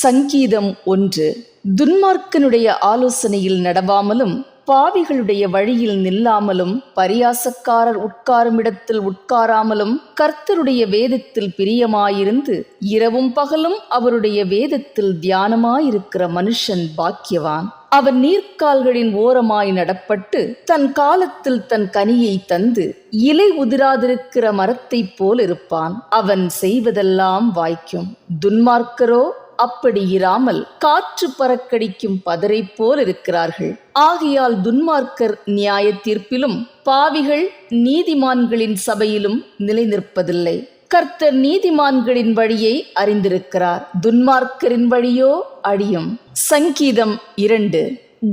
சங்கீதம் 1. துன்மார்க்கனுடைய ஆலோசனையில் நடவாமலும் பாவிகளுடைய வழியில் நில்லாமலும் பரியாசக்காரர் உட்காரும் இடத்தில் உட்காராமலும் கர்த்தருடைய வேதத்தில் பிரியமாயிருந்து இரவும் பகலும் அவருடைய வேதத்தில் தியானமாயிருக்கிற மனுஷன் பாக்கியவான். அவன் நீர்க்கால்களின் ஓரமாய் நடப்பட்டு தன் காலத்தில் தன் கனியை தந்து இலை உதிராதிருக்கிற மரத்தைப் போல் இருப்பான். அவன் செய்வதெல்லாம் வாய்க்கும். துன்மார்க்கரோ அப்படி இராமல் காற்று பறக்கடிக்கும் பதரை போல் இருக்கிறார்கள். ஆகையால் துன்மார்க்கர் நியாய தீர்ப்பிலும் பாவிகள் நீதிமான்களின் சபையிலும் நிலை நிற்பதில்லை. கர்த்தர் நீதிமான்களின் வழியை அறிந்திருக்கிறார், துன்மார்க்கரின் வழியோ அழியும். சங்கீதம் 2.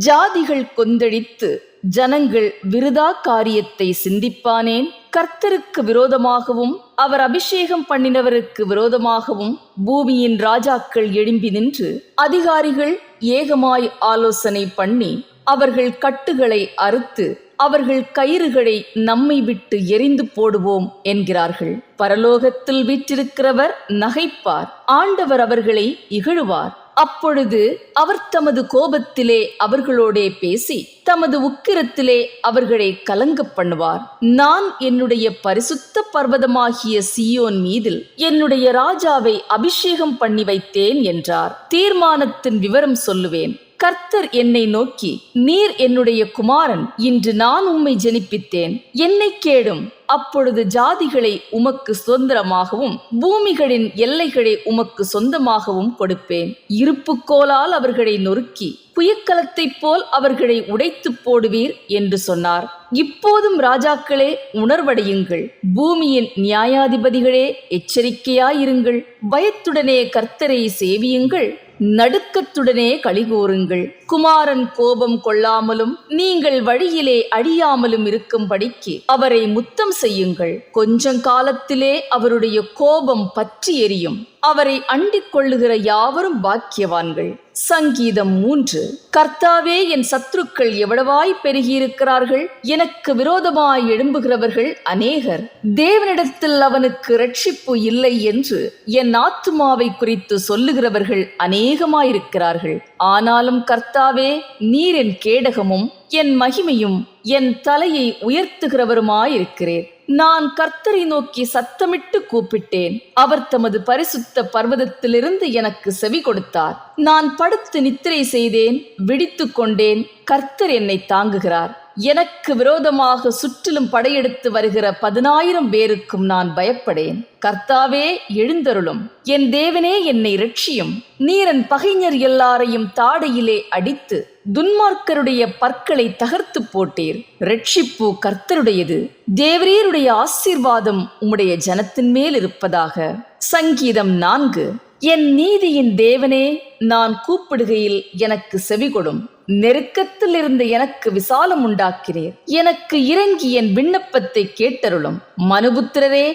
ஜாதிகள் கொந்தளித்து ஜனங்கள் விருதா காரியத்தை சிந்திப்பானேன்? கர்த்தருக்கு விரோதமாகவும் அவர் அபிஷேகம் பண்ணினவருக்கு விரோதமாகவும் பூமியின் ராஜாக்கள் எழும்பி நின்று அதிகாரிகள் ஏகமாய் ஆலோசனை பண்ணி அவர்கள் கட்டுகளை அறுத்து அவர்கள் கயிறுகளை நம்மை விட்டு எரிந்து போடுவோம் என்கிறார்கள். பரலோகத்தில் வீற்றிருக்கிறவர் நகைப்பார், ஆண்டவர் அவர்களை இகழுவார். அப்பொழுது அவர் தமது கோபத்திலே அவர்களோடே பேசி தமது உக்கிரத்திலே அவர்களை கலங்க பண்ணுவார். நான் என்னுடைய பரிசுத்த பர்வதமாகிய சீயோன் மீதில் என்னுடைய ராஜாவை அபிஷேகம் பண்ணி வைத்தேன் என்றார். தீர்மானத்தின் விவரம் சொல்லுவேன். கர்த்தர் என்னை நோக்கி, நீர் என்னுடைய குமாரன், இன்று நான் உம்மை ஜெனிப்பித்தேன், என்னை கேடும். அப்பொழுது ஜாதிகளை உமக்கு சுதந்திரமாகவும் பூமிகளின் எல்லைகளை உமக்கு சொந்தமாகவும் கொடுப்பேன். இருப்புக்கோலால் அவர்களை நொறுக்கி புயக்கலத்தைப் போல் அவர்களை உடைத்து போடுவீர் என்று சொன்னார். இப்போதும் ராஜாக்களே உணர்வடையுங்கள், பூமியின் நியாயாதிபதிகளே எச்சரிக்கையாயிருங்கள். பயத்துடனே கர்த்தரை சேவியுங்கள், நடுக்கத்துடனே களிகூறுங்கள். குமாரன் கோபம் கொள்ளாமலும் நீங்கள் வழியிலே அழியாமலும் இருக்கும்படிக்கு அவரை முத்தம் செய்யுங்கள். கொஞ்சம் காலத்திலே அவருடைய கோபம் பற்றி எரியும். அவரை அண்டிக் கொள்ளுகிற யாவரும் பாக்கியவான்கள். சங்கீதம் 3. கர்த்தாவே, என் சத்துருக்கள் எவ்வளவாய் பெருகியிருக்கிறார்கள், எனக்கு விரோதமாய் எழும்புகிறவர்கள் அநேகர். தேவனிடத்தில் அவனுக்கு இரட்சிப்பு இல்லை என்று என் ஆத்துமாவை குறித்து சொல்லுகிறவர்கள் அநேகமாயிருக்கிறார்கள். ஆனாலும் கர்த்தாவே, நீர் என் கேடகமும் என் மகிமையும் என் தலையை உயர்த்துகிறவருமாயிருக்கிறேன். நான் கர்த்தரை நோக்கி சத்தமிட்டு கூப்பிட்டேன், அவர் தமது பரிசுத்த பர்வதத்திலிருந்து எனக்கு செவி கொடுத்தார். நான் படுத்து நித்திரை செய்தேன், விழித்து கொண்டேன். கர்த்தர் என்னை தாங்குகிறார். எனக்கு விரோதமாக சுற்றிலும் படையெடுத்து வருகிற 10,000 பேருக்கும் நான் பயப்படேன். கர்த்தாவே, எழுந்தருளும். என் தேவனே, என்னை இரட்சியும். நீரன் பகைஞர் எல்லாரையும் தாடையிலே அடித்து துன்மார்க்கருடைய பற்களை தகர்த்து போட்டீர். இரட்சிப்பு கர்த்தருடையது. தேவரீருடைய ஆசீர்வாதம் உம்முடைய ஜனத்தின் மேல் இருப்பதாக. சங்கீதம் 4. என் நீதியின் தேவனே, நான் கூப்பிடுகையில் எனக்கு செவிகொடும். நெருக்கத்தில் இருந்து எனக்கு விசாலம் உண்டாக்கிறீர். எனக்கு இறங்கி என் விண்ணப்பத்தை கேட்டருளும். மனுபுத்திரரே,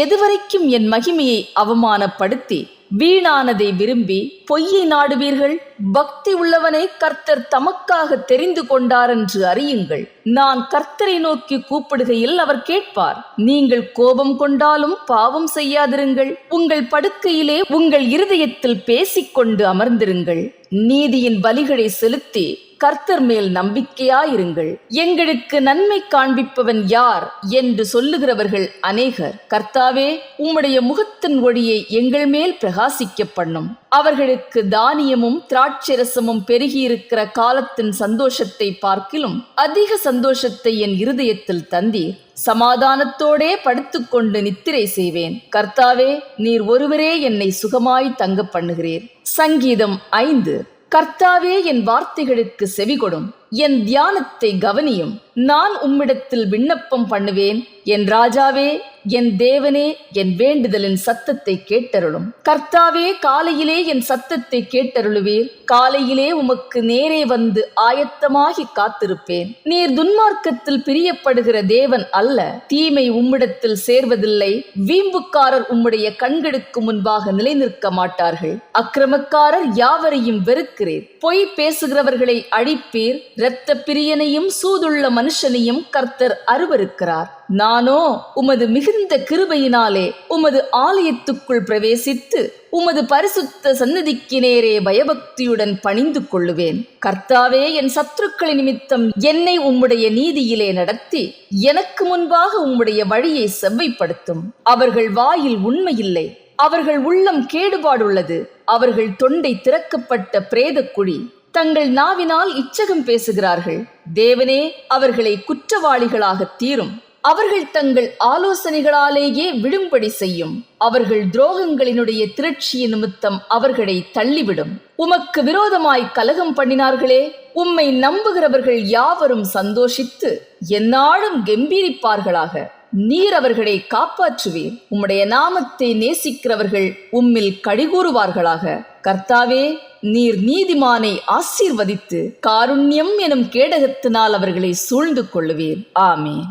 எதுவரைக்கும் என் மகிமையை அவமானப்படுத்தி வீணானதை விரும்பி பொய்யை நாடுவீர்கள்? பக்தி உள்ளவனை கர்த்தர் தமக்காக தெரிந்து கொண்டார் என்று அறியுங்கள். நான் கர்த்தரை நோக்கி கூப்பிடுகையில் அவர் கேட்பார். நீங்கள் கோபம் கொண்டாலும் பாவம் செய்யாதிருங்கள். உங்கள் படுக்கையிலே உங்கள் இருதயத்தில் பேசிக்கொண்டு அமர்ந்திருங்கள். நீதியின் பலிகளை செலுத்தி கர்த்தர் மேல் நம்பிக்கையாயிருங்கள். எங்களுக்கு நன்மை காண்பிப்பவன் யார் என்று சொல்லுகிறவர்கள் அநேகர். கர்த்தாவே, உம்முடைய முகத்தின் ஒளியை எங்கள் மேல் பிரகாசிக்க பண்ணும். அவர்களுக்கு தானியமும் திராட்சரசமும் பெருகியிருக்கிற காலத்தின் சந்தோஷத்தை பார்க்கிலும் அதிக சந்தோஷத்தை என் இருதயத்தில் தந்தீர். சமாதானத்தோடே படுத்துக்கொண்டு நித்திரை செய்வேன். கர்த்தாவே, நீர் ஒருவரே என்னை சுகமாய் தங்க பண்ணுகிறீர். சங்கீதம் 5. கர்த்தாவே, என் வார்த்தைகளுக்கு செவிகொடும். என் தியானத்தை கவனியும். நான் உம்மிடத்தில் விண்ணப்பம் பண்ணுவேன். என் ராஜாவே, என் தேவனே, என் வேண்டுதலின் சத்தத்தை கேட்டருளும். கர்த்தாவே, காலையிலே என் சத்தத்தை கேட்டருளுவீர். காலையிலே உமக்கு நேரே வந்து ஆயத்தமாகி காத்திருப்பேன். நீர் துன்மார்க்கத்தில் பிரியப்படுகிற தேவன் அல்ல. தீமை உம்மிடத்தில் சேர்வதில்லை. வீம்புக்காரர் உம்முடைய கண்களுக்கு முன்பாக நிலை நிற்க மாட்டார்கள். அக்கிரமக்காரர் யாவரையும் வெறுக்கிறீர். பொய் பேசுகிறவர்களை அழிப்பீர். இரத்த பிரியனையும் சூதுள்ள மனுஷனையும் கர்த்தர் அருவருக்கிறார். நானோ உமது மிகுந்த கிருபையினாலே உமது ஆலயத்துக்குள் பிரவேசித்து உமது பரிசுத்த சந்நிதிக்கு நேரே பயபக்தியுடன் பணிந்து கொள்ளுவேன். கர்த்தாவே, என் சத்துருக்களின் நிமித்தம் என்னை உம்முடைய நீதியிலே நடத்தி எனக்கு முன்பாக உம்முடைய வழியை செவ்வைப்படுத்தும். அவர்கள் வாயில் உண்மையில்லை, அவர்கள் உள்ளம் கேடுபாடுள்ளது. அவர்கள் தொண்டை திறக்கப்பட்ட பிரேதக்குழி. தங்கள் நாவினால் இச்சகம் பேசுகிறார்கள். தேவனே, அவர்களை குற்றவாளிகளாக தீரும். அவர்கள் தங்கள் ஆலோசனைகளாலேயே விடும்படி செய்யும். அவர்கள் துரோகங்களினுடைய திரட்சியின் நிமித்தம் அவர்களை தள்ளிவிடும். உமக்கு விரோதமாய் கலகம் பண்ணினார்களே, உம்மை நம்புகிறவர்கள் யாவரும் சந்தோஷித்து எந்நாளும் கெம்பீரிப்பார்களாக. நீர் அவர்களை காப்பாற்றுவீர். உம்முடைய நாமத்தை நேசிக்கிறவர்கள் உம்மில் கடிகூறுவார்களாக. கர்த்தாவே, நீர் நீதிமானை ஆசீர்வதித்து காருண்யம் எனும் கேடகத்தினால் அவர்களை சூழ்ந்து கொள்ளுவீர். ஆமென்.